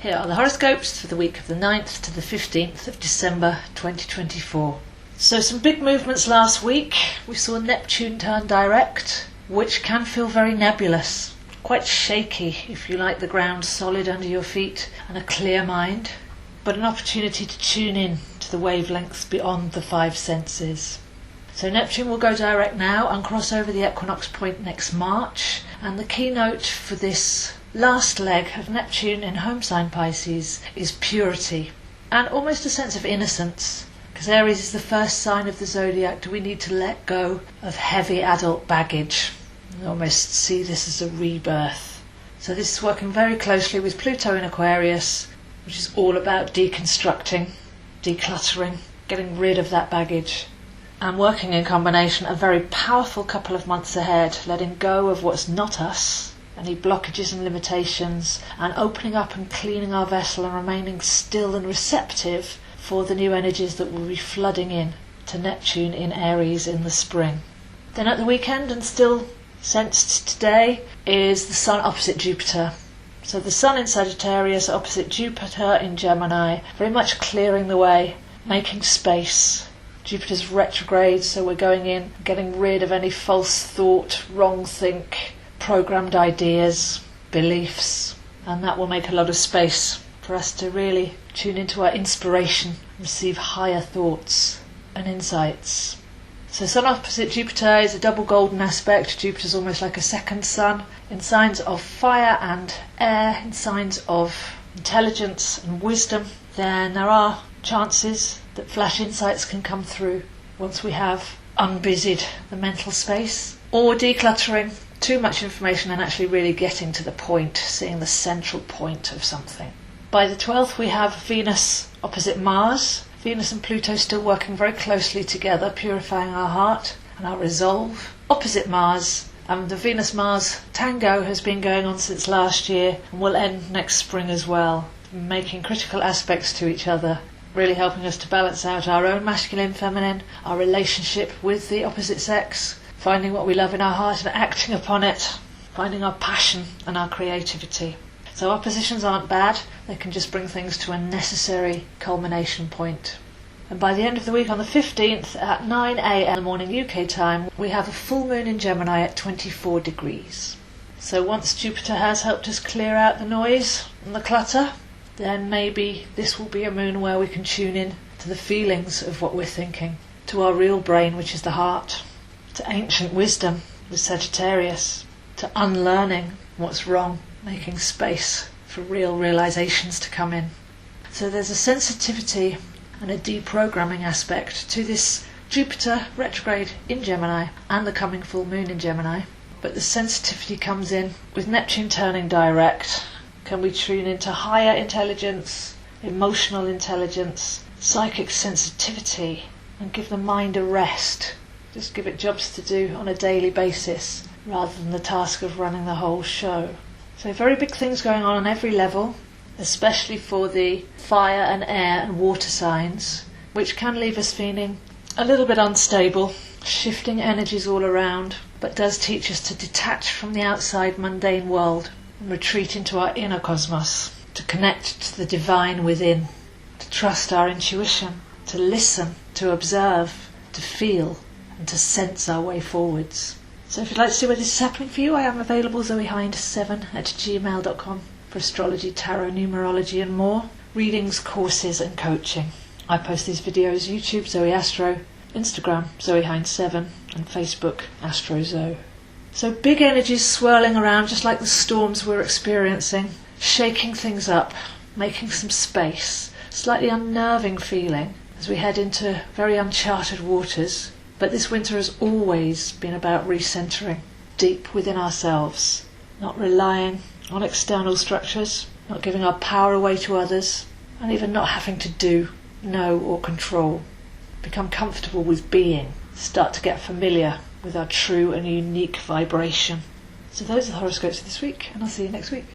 Here are the horoscopes for the week of the 9th to the 15th of December 2024. So some big movements last week. We saw Neptune turn direct, which can feel very nebulous, quite shaky if you like the ground solid under your feet and a clear mind, but an opportunity to tune in to the wavelengths beyond the five senses. So Neptune will go direct now and cross over the equinox point next March, and the keynote for this last leg of Neptune in home sign Pisces is purity and almost a sense of innocence, because Aries is the first sign of the zodiac. We need to let go of heavy adult baggage. I almost see this as a rebirth. So this is working very closely with Pluto in Aquarius, which is all about deconstructing, decluttering, getting rid of that baggage, and working in combination a very powerful couple of months ahead, letting go of what's not us, any blockages and limitations, and opening up and cleaning our vessel and remaining still and receptive for the new energies that will be flooding in to Neptune in Aries in the spring. Then at the weekend, and still sensed today, is the Sun opposite Jupiter. So the Sun in Sagittarius opposite Jupiter in Gemini, very much clearing the way, making space. Jupiter's retrograde, so we're going in, getting rid of any false thought, wrong think, programmed ideas, beliefs, and that will make a lot of space for us to really tune into our inspiration, receive higher thoughts and insights. So Sun opposite Jupiter is a double golden aspect. Jupiter's almost like a second sun in signs of fire and air, in signs of intelligence and wisdom. Then there are chances that flash insights can come through once we have unbusied the mental space, or decluttering too much information and actually really getting to the point, seeing the central point of something. By the 12th we have Venus opposite Mars. Venus and Pluto still working very closely together, purifying our heart and our resolve. Opposite Mars, and the Venus-Mars tango has been going on since last year and will end next spring as well, making critical aspects to each other, really helping us to balance out our own masculine, feminine, our relationship with the opposite sex, finding what we love in our heart and acting upon it, finding our passion and our creativity. So oppositions aren't bad, they can just bring things to a necessary culmination point. And by the end of the week on the 15th at 9 a.m. in the morning UK time, we have a full moon in Gemini at 24 degrees. So once Jupiter has helped us clear out the noise and the clutter, then maybe this will be a moon where we can tune in to the feelings of what we're thinking, to our real brain, which is the heart, to ancient wisdom with Sagittarius, to unlearning what's wrong, making space for real realizations to come in. So there's a sensitivity and a deprogramming aspect to this Jupiter retrograde in Gemini and the coming full moon in Gemini. But the sensitivity comes in with Neptune turning direct. Can we tune into higher intelligence, emotional intelligence, psychic sensitivity, and give the mind a rest? Just give it jobs to do on a daily basis rather than the task of running the whole show. So very big things going on every level, especially for the fire and air and water signs, which can leave us feeling a little bit unstable, shifting energies all around, but does teach us to detach from the outside mundane world and retreat into our inner cosmos, to connect to the divine within, to trust our intuition, to listen, to observe, to feel, and to sense our way forwards. So if you'd like to see where this is happening for you, I am available zoehind7@gmail.com for astrology, tarot, numerology and more, readings, courses and coaching. I post these videos YouTube, Zoe Astro, Instagram, zoehind7 and Facebook, AstroZoe. So big energies swirling around just like the storms we're experiencing, shaking things up, making some space, slightly unnerving feeling as we head into very uncharted waters. But this winter has always been about recentering deep within ourselves, not relying on external structures, not giving our power away to others, and even not having to do, know or control. Become comfortable with being, start to get familiar with our true and unique vibration. So those are the horoscopes for this week, and I'll see you next week.